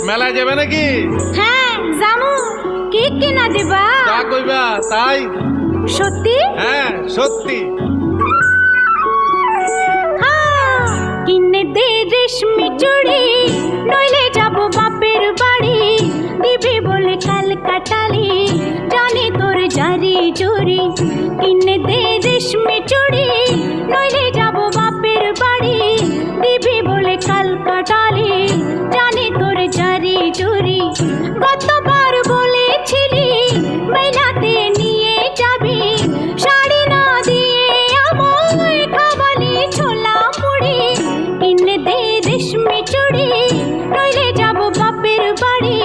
মেলায় যাবে নাকি? হ্যাঁ জামু। কি কিনা দিবা? তা কইবা তাই? সত্যি? হ্যাঁ সত্যি। কিনে দে রেশমি চুড়ি, নইলে যাব বাপের বাড়ি। দিবি বলে কাল কাটালি, জানি তোর জারি জুরি। কিনে দে রেশমি চুড়ি, নইলে যাব বাপের বাড়ি। দিবি বলে কাল কাটালি, জানি তোর জারি জুরি। গতবার বলেছিলি মেলাতে নিয়ে যাবি, শাড়ি না দিয়ে আমায় খাওয়ালি ছোলা মুড়ি। কিনে দে রেশমি চুড়ি, নইলে যাব বাপের বাড়ি।